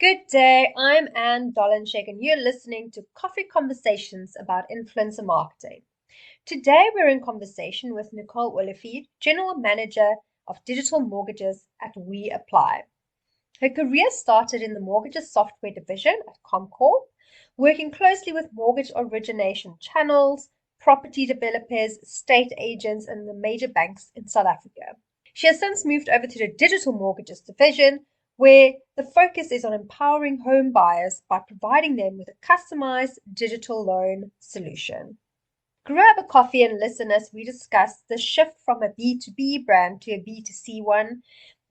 Good day, I'm Anne Dolenchek and you're listening to Coffee Conversations about influencer marketing. Today we're in conversation with Nicole Olivier, General Manager of Digital Mortgages at WeApply. Her career started in the mortgages software division at Comcorp, working closely with mortgage origination channels, property developers, estate agents, and the major banks in South Africa. She has since moved over to the digital mortgages division, where the focus is on empowering home buyers by providing them with a customized digital loan solution. Grab a coffee and listen as we discuss the shift from a B2B brand to a B2C one,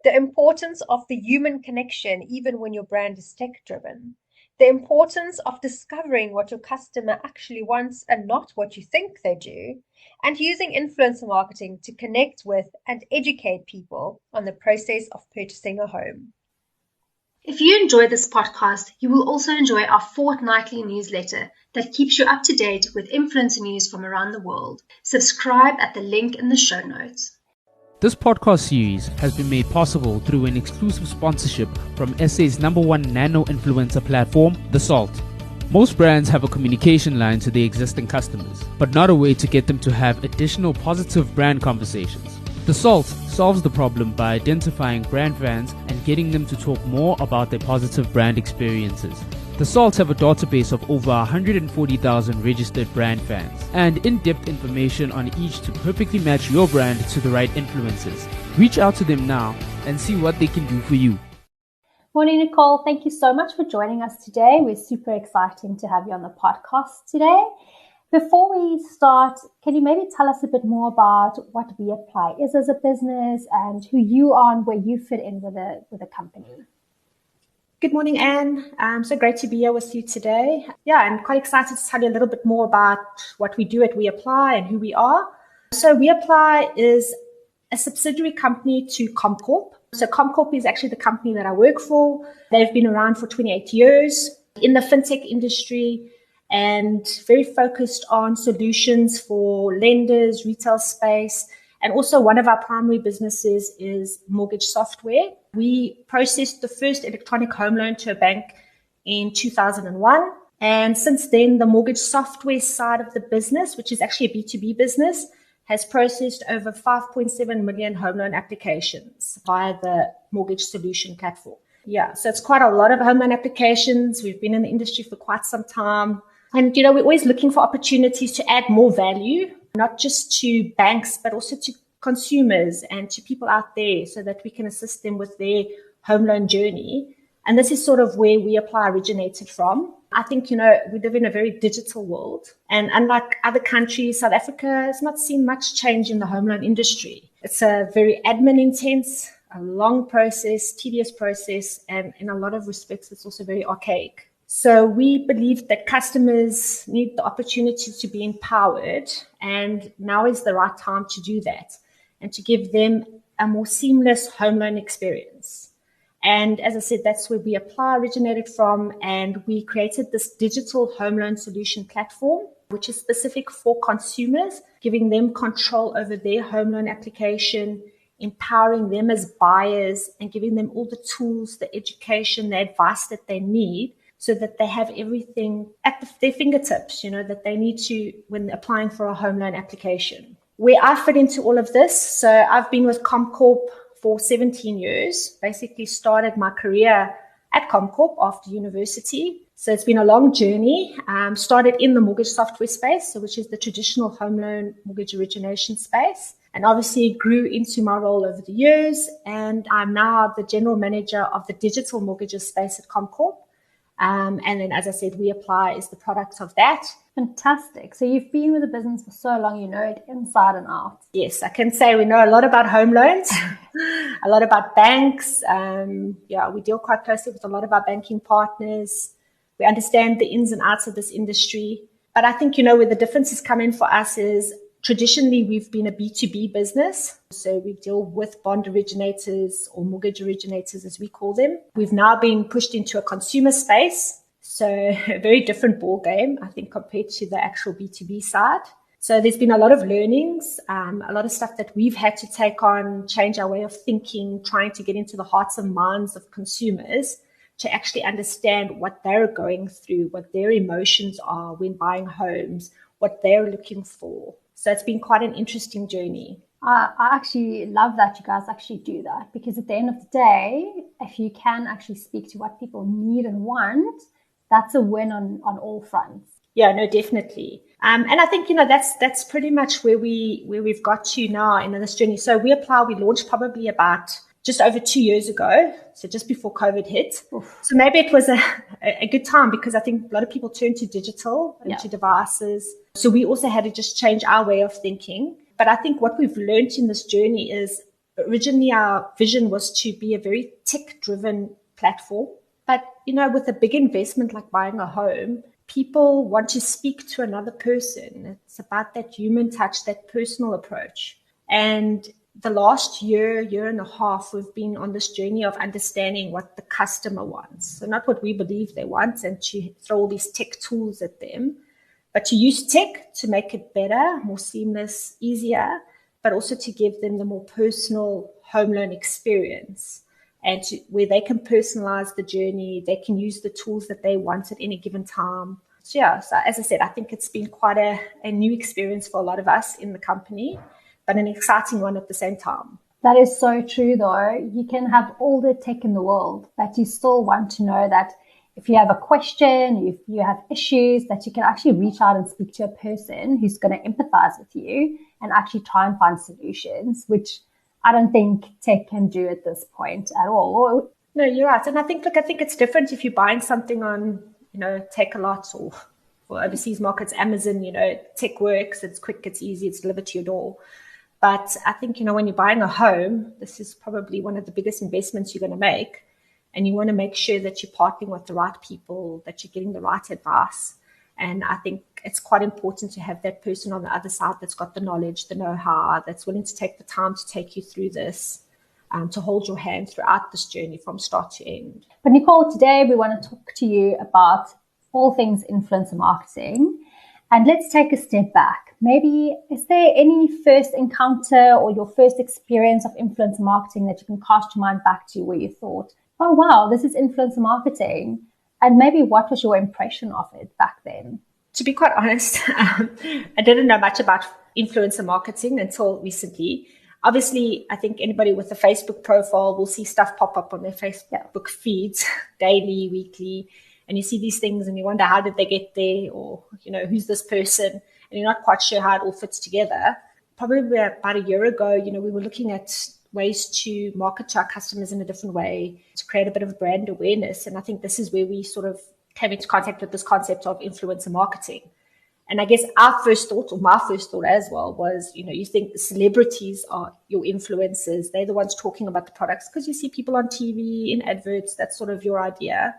the importance of the human connection even when your brand is tech-driven, the importance of discovering what your customer actually wants and not what you think they do, and using influencer marketing to connect with and educate people on the process of purchasing a home. If you enjoy this podcast, you will also enjoy our fortnightly newsletter that keeps you up to date with influencer news from around the world. Subscribe at the link in the show notes. This podcast series has been made possible through an exclusive sponsorship from SA's #1 nano influencer platform, The Salt. Most brands have a communication line to their existing customers, but not a way to get them to have additional positive brand conversations. The Salt solves the problem by identifying brand fans and getting them to talk more about their positive brand experiences. The Salt have a database of over 140,000 registered brand fans and in-depth information on each to perfectly match your brand to the right influencers. Reach out to them now and see what they can do for you. Morning, Nicole. Thank you so much for joining us today. We're super excited to have you on the podcast today. Before we start, can you maybe tell us a bit more about what WeApply is as a business and who you are and where you fit in with the company? Good morning, Anne. So great to be here with you today. Yeah, I'm quite excited to tell you a little bit more about what we do at WeApply and who we are. So WeApply is a subsidiary company to Comcorp. So Comcorp is actually the company that I work for. They've been around for 28 years in the fintech industry and very focused on solutions for lenders, retail space, and also one of our primary businesses is mortgage software. We processed the first electronic home loan to a bank in 2001. And since then, the mortgage software side of the business, which is actually a B2B business, has processed over 5.7 million home loan applications via the mortgage solution platform. Yeah, so it's quite a lot of home loan applications. We've been in the industry for quite some time. And, we're always looking for opportunities to add more value, not just to banks, but also to consumers and to people out there so that we can assist them with their home loan journey. And this is sort of where WeApply originated from. I think, we live in a very digital world. And unlike other countries, South Africa has not seen much change in the home loan industry. It's a very admin intense, a long process, tedious process, and in a lot of respects, it's also very archaic. So we believe that customers need the opportunity to be empowered, and now is the right time to do that and to give them a more seamless home loan experience. And as I said, that's where WeApply originated from, and we created this digital home loan solution platform, which is specific for consumers, giving them control over their home loan application, empowering them as buyers, and giving them all the tools, the education, the advice that they need, so that they have everything at their fingertips, that they need to when applying for a home loan application. Where I fit into all of this, so I've been with Comcorp for 17 years, basically started my career at Comcorp after university. So it's been a long journey. Started in the mortgage software space, which is the traditional home loan mortgage origination space, and obviously grew into my role over the years. And I'm now the general manager of the digital mortgages space at Comcorp. And then, as I said, WeApply is the product of that. Fantastic. So you've been with the business for so long, you know it inside and out. Yes, I can say we know a lot about home loans, a lot about banks. We deal quite closely with a lot of our banking partners. We understand the ins and outs of this industry. But I think, where the differences come in for us is traditionally we've been a B2B business. So we deal with bond originators or mortgage originators, as we call them. We've now been pushed into a consumer space. So a very different ball game, I think, compared to the actual B2B side. So there's been a lot of learnings, a lot of stuff that we've had to take on, change our way of thinking, trying to get into the hearts and minds of consumers to actually understand what they're going through, what their emotions are when buying homes, what they're looking for. So it's been quite an interesting journey. I actually love that you guys actually do that, because at the end of the day, if you can actually speak to what people need and want, that's a win on all fronts. Yeah, no, definitely. And I think, that's pretty much where we've got to now in this journey. So WeApply, we launched probably about just over 2 years ago, so just before COVID hit. Oof. So maybe it was a good time, because I think a lot of people turned to digital and to devices. So we also had to just change our way of thinking. But I think what we've learned in this journey is, originally our vision was to be a very tech-driven platform. But, with a big investment like buying a home, people want to speak to another person. It's about that human touch, that personal approach. And the last year and a half, we've been on this journey of understanding what the customer wants. So not what we believe they want and to throw all these tech tools at them, but to use tech to make it better, more seamless, easier, but also to give them the more personal home loan experience, and where they can personalize the journey, they can use the tools that they want at any given time. So as I said, I think it's been quite a new experience for a lot of us in the company, but an exciting one at the same time. That is so true, though. You can have all the tech in the world, but you still want to know that if you have a question, if you have issues, that you can actually reach out and speak to a person who's going to empathize with you and actually try and find solutions, which I don't think tech can do at this point at all. No, you're right. And I think it's different if you're buying something on, Take-A-Lot or for overseas markets, Amazon, tech works, it's quick, it's easy, it's delivered to your door. But I think, when you're buying a home, this is probably one of the biggest investments you're going to make. And you want to make sure that you're partnering with the right people, that you're getting the right advice. And I think it's quite important to have that person on the other side that's got the knowledge, the know-how, that's willing to take the time to take you through this, to hold your hand throughout this journey from start to end. But Nicole, today we want to talk to you about all things influencer marketing. And let's take a step back. Maybe, is there any first encounter or your first experience of influencer marketing that you can cast your mind back to, where you thought, oh, wow, this is influencer marketing? And maybe what was your impression of it back then? To be quite honest, I didn't know much about influencer marketing until recently. Obviously, I think anybody with a Facebook profile will see stuff pop up on their Facebook feeds daily, weekly. And you see these things and you wonder, how did they get there? Or, who's this person? And you're not quite sure how it all fits together. Probably about a year ago, we were looking at ways to market to our customers in a different way, to create a bit of brand awareness. And I think this is where we sort of came into contact with this concept of influencer marketing. And I guess our first thought, or my first thought as well, was, you think the celebrities are your influencers. They're the ones talking about the products because you see people on TV, in adverts. That's sort of your idea.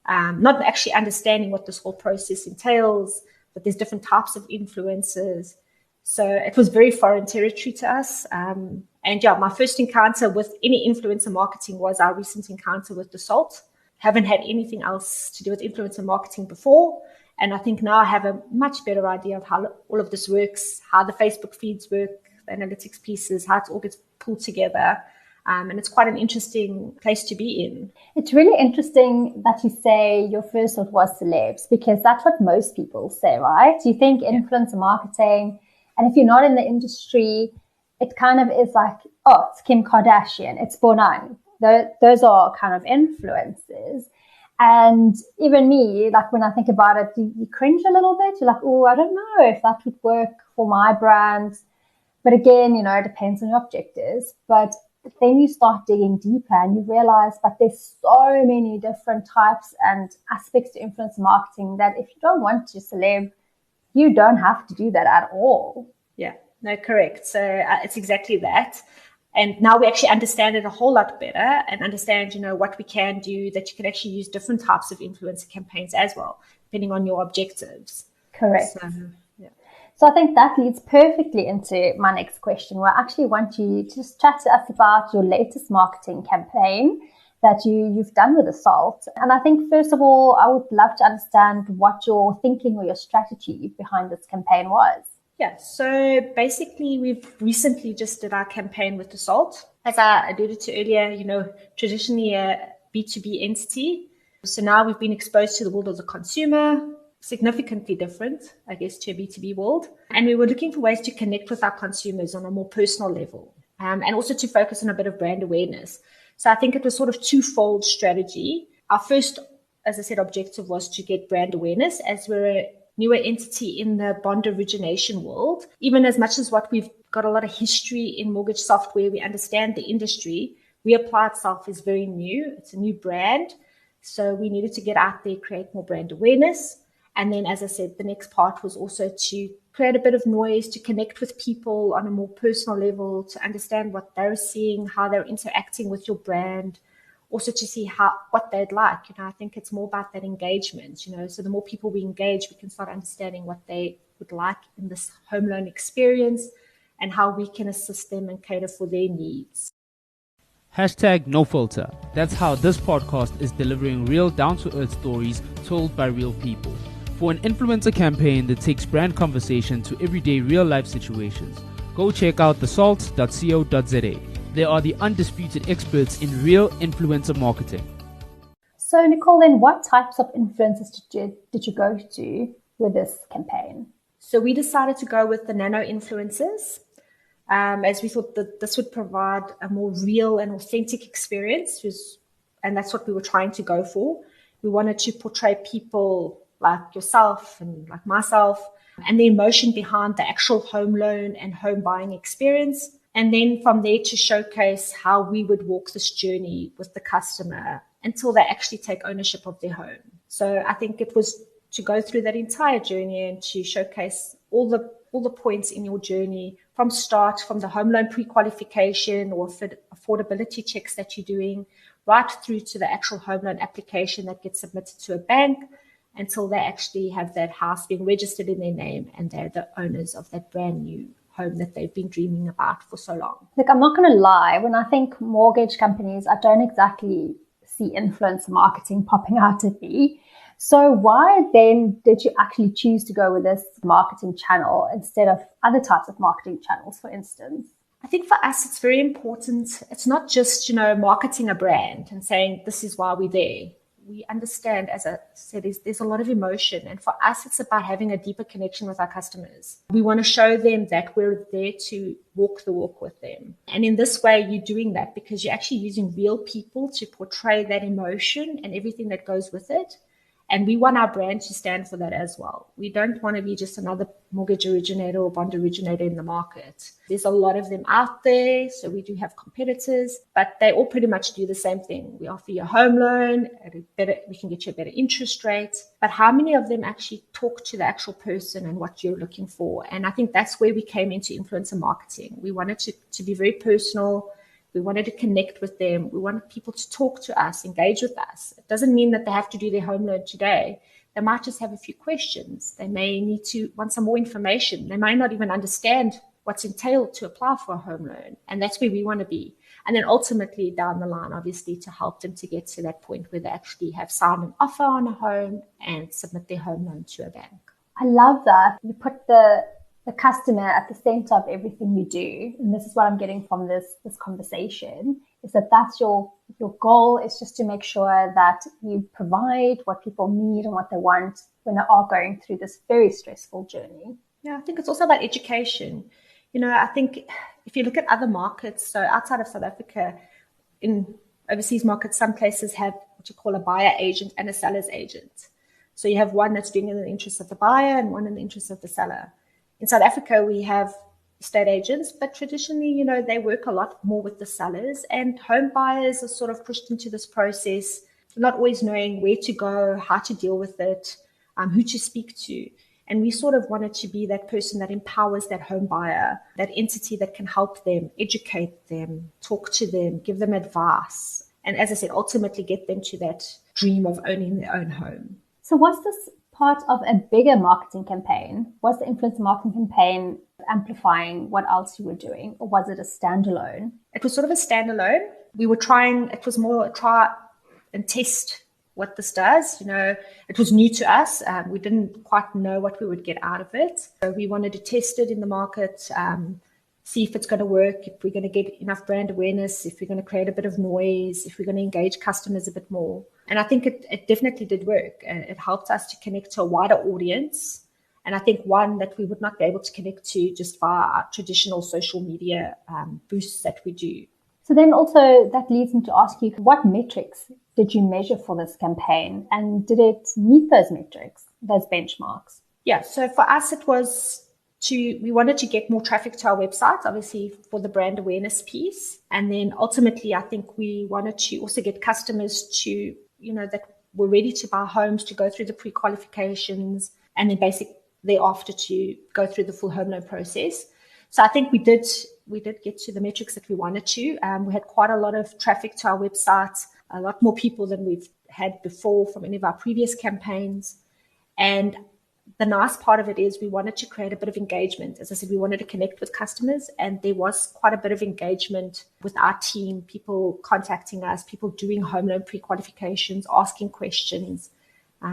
Not actually understanding what this whole process entails, but there's different types of influencers. So it was very foreign territory to us. And my first encounter with any influencer marketing was our recent encounter with The Salt. Haven't had anything else to do with influencer marketing before. And I think now I have a much better idea of how all of this works, how the Facebook feeds work, the analytics pieces, how it all gets pulled together. And it's quite an interesting place to be in. It's really interesting that you say your first thought was celebs, because that's what most people say, right? You think influencer marketing, and if you're not in the industry, it kind of is like, oh, it's Kim Kardashian, it's Bonang. Those are kind of influencers. And even me, like when I think about it, you cringe a little bit. You're like, oh, I don't know if that would work for my brand. But again, it depends on your objectives. But then you start digging deeper and you realize that there's so many different types and aspects to influencer marketing that if you don't want to celeb, you don't have to do that at all. Yeah, no, correct. So it's exactly that. And now we actually understand it a whole lot better and understand, what we can do, that you can actually use different types of influencer campaigns as well, depending on your objectives. Correct. So I think that leads perfectly into my next question, where I actually want you to just chat to us about your latest marketing campaign that you've done with The Salt. And I think, first of all, I would love to understand what your thinking or your strategy behind this campaign was. Yeah, so basically we've recently just did our campaign with The Salt. As I alluded to earlier, traditionally a B2B entity. So now we've been exposed to the world of the consumer, significantly different, I guess, to a B2B world. And we were looking for ways to connect with our consumers on a more personal level, and also to focus on a bit of brand awareness. So I think it was sort of twofold strategy. Our first, as I said, objective was to get brand awareness, as we're a newer entity in the bond origination world. Even as much as what we've got a lot of history in mortgage software, we understand the industry. WeApply itself is very new. It's a new brand. So we needed to get out there, create more brand awareness. And then, as I said, the next part was also to create a bit of noise, to connect with people on a more personal level, to understand what they're seeing, how they're interacting with your brand, also to see what they'd like. I think it's more about that engagement, so the more people we engage, we can start understanding what they would like in this home loan experience and how we can assist them and cater for their needs. #NoFilter. That's how this podcast is delivering real down-to-earth stories told by real people. For an influencer campaign that takes brand conversation to everyday real-life situations, go check out thesalt.co.za. They are the undisputed experts in real influencer marketing. So Nicole, then what types of influencers did you go to with this campaign? So we decided to go with the nano influencers, as we thought that this would provide a more real and authentic experience, and that's what we were trying to go for. We wanted to portray people like yourself and like myself, and the emotion behind the actual home loan and home buying experience. And then from there to showcase how we would walk this journey with the customer until they actually take ownership of their home. So I think it was to go through that entire journey and to showcase all the points in your journey from the home loan pre-qualification or affordability checks that you're doing, right through to the actual home loan application that gets submitted to a bank, until they actually have that house being registered in their name and they're the owners of that brand new home that they've been dreaming about for so long. Look, I'm not going to lie. When I think mortgage companies, I don't exactly see influencer marketing popping out at me. So why then did you actually choose to go with this marketing channel instead of other types of marketing channels, for instance? I think for us, it's very important. It's not just, marketing a brand and saying, this is why we're there. We understand, as I said, there's a lot of emotion. And for us, it's about having a deeper connection with our customers. We want to show them that we're there to walk the walk with them. And in this way, you're doing that because you're actually using real people to portray that emotion and everything that goes with it. And we want our brand to stand for that as well. We don't want to be just another mortgage originator or bond originator in the market. There's a lot of them out there, so we do have competitors, but they all pretty much do the same thing. We offer you a home loan, we can get you a better interest rate, but how many of them actually talk to the actual person and what you're looking for? And I think that's where we came into influencer marketing. We wanted to be very personal. We wanted to connect with them. We wanted people to talk to us, engage with us. It doesn't mean that they have to do their home loan today. They might just have a few questions. They may need to want some more information. They might not even understand what's entailed to apply for a home loan. And that's where we want to be. And then ultimately down the line, obviously, to help them to get to that point where they actually have signed an offer on a home and submit their home loan to a bank. I love that. You put the customer at the center of everything you do. And this is what I'm getting from this conversation, is that's your goal, is just to make sure that you provide what people need and what they want when they are going through this very stressful journey. Yeah, I think it's also about education. I think if you look at other markets, so outside of South Africa, in overseas markets, some places have what you call a buyer agent and a seller's agent. So you have one that's doing it in the interest of the buyer and one in the interest of the seller. In South Africa, we have estate agents, but traditionally, they work a lot more with the sellers, and home buyers are sort of pushed into this process, not always knowing where to go, how to deal with it, who to speak to. And we sort of wanted to be that person that empowers that home buyer, that entity that can help them, educate them, talk to them, give them advice. And as I said, ultimately get them to that dream of owning their own home. So was this part of a bigger marketing campaign? Was the influencer marketing campaign amplifying what else you were doing, or was it a standalone? It was sort of a standalone. We were it was more a try and test what this does. It was new to us. We didn't quite know what we would get out of it. So we wanted to test it in the market, see if it's going to work, if we're going to get enough brand awareness, if we're going to create a bit of noise, if we're going to engage customers a bit more. And I think it definitely did work. It helped us to connect to a wider audience. And I think one that we would not be able to connect to just via our traditional social media boosts that we do. So then also that leads me to ask you, what metrics did you measure for this campaign? And did it meet those metrics, those benchmarks? Yeah, so for us, it was we wanted to get more traffic to our website, obviously for the brand awareness piece. And then ultimately, I think we wanted to also get customers to, that were ready to buy homes to go through the pre-qualifications and then basically thereafter to go through the full home loan process. So I think we did get to the metrics that we wanted to. We had quite a lot of traffic to our website, a lot more people than we've had before from any of our previous campaigns. And the nice part of it is we wanted to create a bit of engagement. As I said, we wanted to connect with customers, and there was quite a bit of engagement with our team, people contacting us, people doing home loan pre-qualifications, asking questions.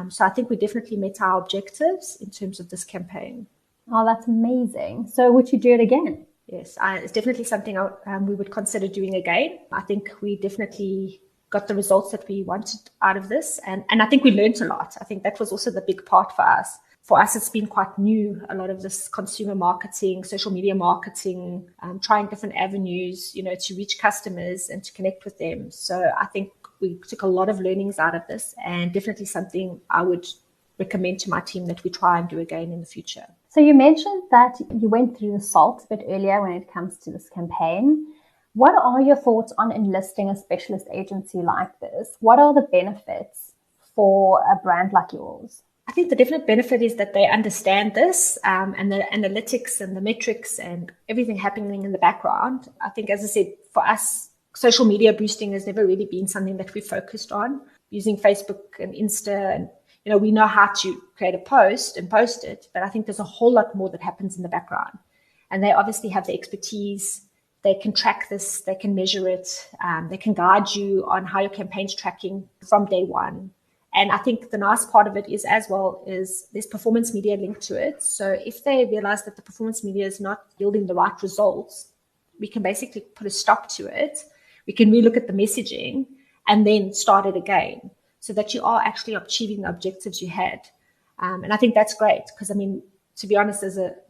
So I think we definitely met our objectives in terms of this campaign. Oh, that's amazing. So would you do it again? Yes, it's definitely something we would consider doing again. I think we definitely got the results that we wanted out of this. And I think we learned a lot. I think that was also the big part for us. For us, it's been quite new, a lot of this consumer marketing, social media marketing, trying different avenues, to reach customers and to connect with them. So I think we took a lot of learnings out of this, and definitely something I would recommend to my team that we try and do again in the future. So you mentioned that you went through the SALT a bit earlier when it comes to this campaign. What are your thoughts on enlisting a specialist agency like this? What are the benefits for a brand like yours? I think the definite benefit is that they understand this and the analytics and the metrics and everything happening in the background. I think, as I said, for us, social media boosting has never really been something that we focused on, using Facebook and Insta. And, we know how to create a post and post it, but I think there's a whole lot more that happens in the background. And they obviously have the expertise. They can track this. They can measure it. They can guide you on how your campaign's tracking from day one. And I think the nice part of it is as well is there's performance media linked to it. So if they realize that the performance media is not yielding the right results, we can basically put a stop to it. We can relook at the messaging and then start it again so that you are actually achieving the objectives you had. And I think that's great because, to be honest,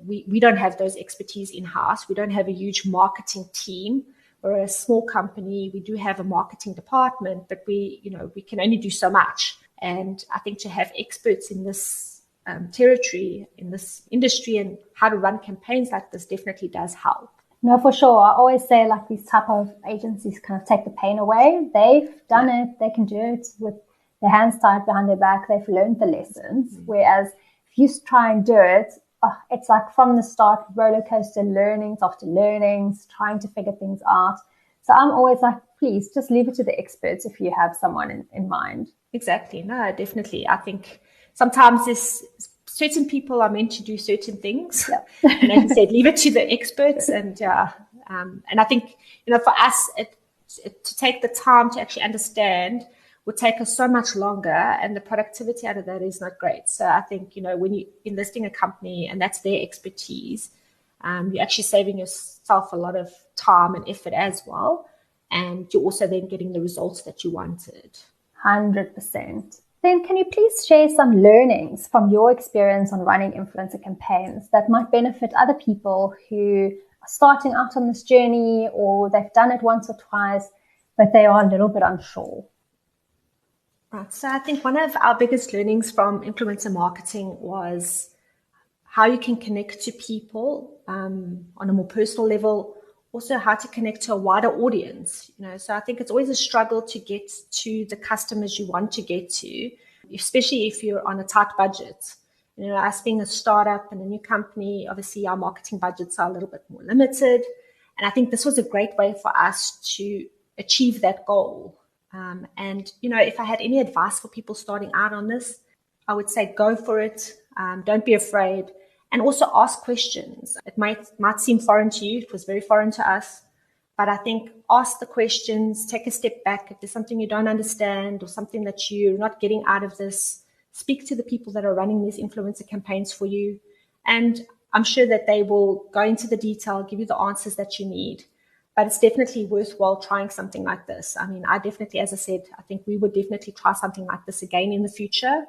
we don't have those expertise in-house. We don't have a huge marketing team. We're a small company. We do have a marketing department, but we can only do so much. And I think to have experts in this territory, in this industry, and how to run campaigns like this definitely does help. No, for sure. I always say these type of agencies kind of take the pain away. They've done it. They can do it with their hands tied behind their back. They've learned the lessons. Mm-hmm. Whereas if you try and do it, it's like from the start, roller coaster learnings after learnings, trying to figure things out. So I'm always like, please just leave it to the experts if you have someone in mind. Exactly. No, definitely. I think sometimes certain people are meant to do certain things. Yep. And as you said, leave it to the experts. And I think, for us, to take the time to actually understand would take us so much longer, and the productivity out of that is not great. So I think, when you're enlisting a company and that's their expertise, you're actually saving yourself a lot of time and effort as well. And you're also then getting the results that you wanted. 100%. Then can you please share some learnings from your experience on running influencer campaigns that might benefit other people who are starting out on this journey, or they've done it once or twice, but they are a little bit unsure? Right. So I think one of our biggest learnings from influencer marketing was how you can connect to people on a more personal level, also how to connect to a wider audience. So I think it's always a struggle to get to the customers you want to get to, especially if you're on a tight budget. Us being a startup and a new company, obviously our marketing budgets are a little bit more limited. And I think this was a great way for us to achieve that goal. And if I had any advice for people starting out on this, I would say go for it. Don't be afraid. And also ask questions. It might seem foreign to you. It was very foreign to us. But I think ask the questions, take a step back. If there's something you don't understand or something that you're not getting out of this, speak to the people that are running these influencer campaigns for you. And I'm sure that they will go into the detail, give you the answers that you need. but it's definitely worthwhile trying something like this. I mean, I definitely, as I said, I think we would definitely try something like this again in the future.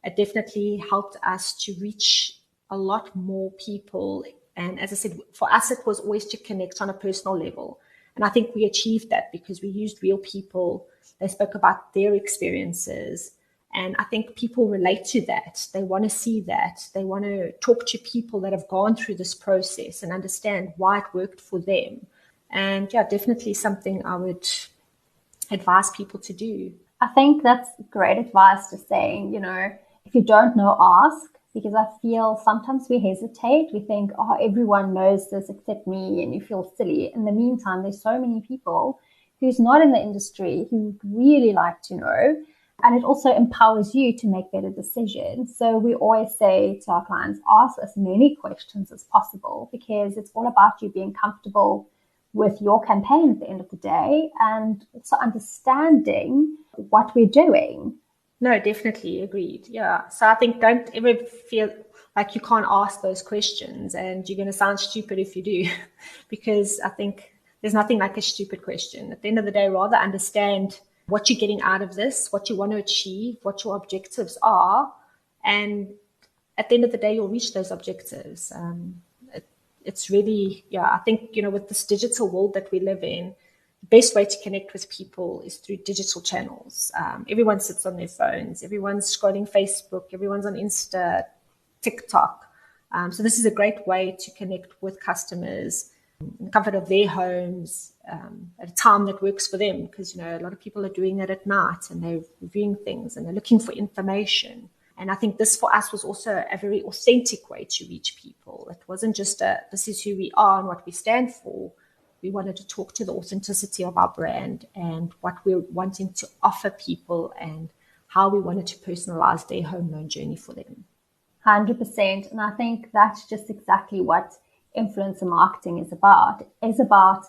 It definitely helped us to reach a lot more people. And as I said, for us, it was always to connect on a personal level. And I think we achieved that because we used real people. They spoke about their experiences. And I think people relate to that. They want to see that. They want to talk to people that have gone through this process and understand why it worked for them. And yeah, definitely something I would advise people to do. I think that's great advice, to saying, if you don't know, ask, because I feel sometimes we hesitate. We think, oh, everyone knows this except me, and you feel silly. In the meantime, there's so many people who's not in the industry who really like to know. And it also empowers you to make better decisions. So we always say to our clients, ask as many questions as possible, because it's all about you being comfortable with your campaign at the end of the day, and also understanding what we're doing. No, definitely agreed. Yeah. So I think don't ever feel like you can't ask those questions, and you're going to sound stupid if you do, because I think there's nothing like a stupid question. At the end of the day, rather understand what you're getting out of this, what you want to achieve, what your objectives are. And at the end of the day, you'll reach those objectives. It's really, I think, with this digital world that we live in, the best way to connect with people is through digital channels. Everyone sits on their phones. Everyone's scrolling Facebook. Everyone's on Insta, TikTok. So this is a great way to connect with customers in the comfort of their homes, at a time that works for them, because a lot of people are doing it at night, and they're reviewing things and they're looking for information. And I think this for us was also a very authentic way to reach people. It wasn't just this is who we are and what we stand for. We wanted to talk to the authenticity of our brand and what we're wanting to offer people and how we wanted to personalize their home loan journey for them. 100%. And I think that's just exactly what influencer marketing is about. It is about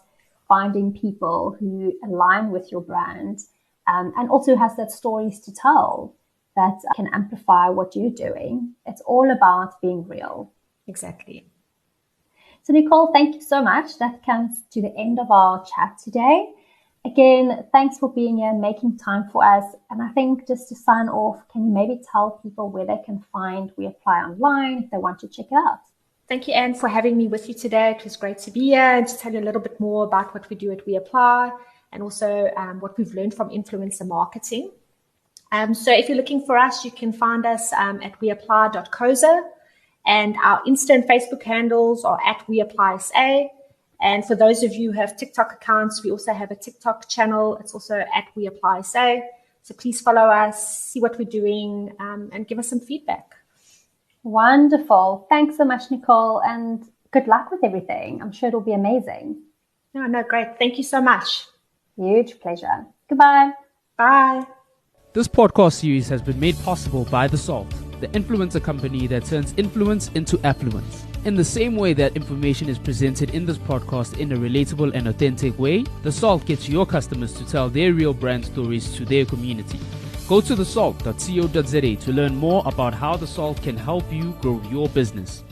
finding people who align with your brand, and also has that stories to tell that can amplify what you're doing. It's all about being real. Exactly. So Nicole, thank you so much. That comes to the end of our chat today. Again, thanks for being here and making time for us. And I think just to sign off, can you maybe tell people where they can find WeApply online if they want to check it out? Thank you, Anne, for having me with you today. It was great to be here and to tell you a little bit more about what we do at WeApply, and also what we've learned from influencer marketing. So if you're looking for us, you can find us at weapply.co.za, and our Insta and Facebook handles are at WeApplySA. And for those of you who have TikTok accounts, we also have a TikTok channel. It's also at WeApplySA. So please follow us, see what we're doing, and give us some feedback. Wonderful. Thanks so much, Nicole, and good luck with everything. I'm sure it'll be amazing. No, great. Thank you so much. Huge pleasure. Goodbye. Bye. This podcast series has been made possible by The Salt, the influencer company that turns influence into affluence. In the same way that information is presented in this podcast in a relatable and authentic way, The Salt gets your customers to tell their real brand stories to their community. Go to thesalt.co.za to learn more about how The Salt can help you grow your business.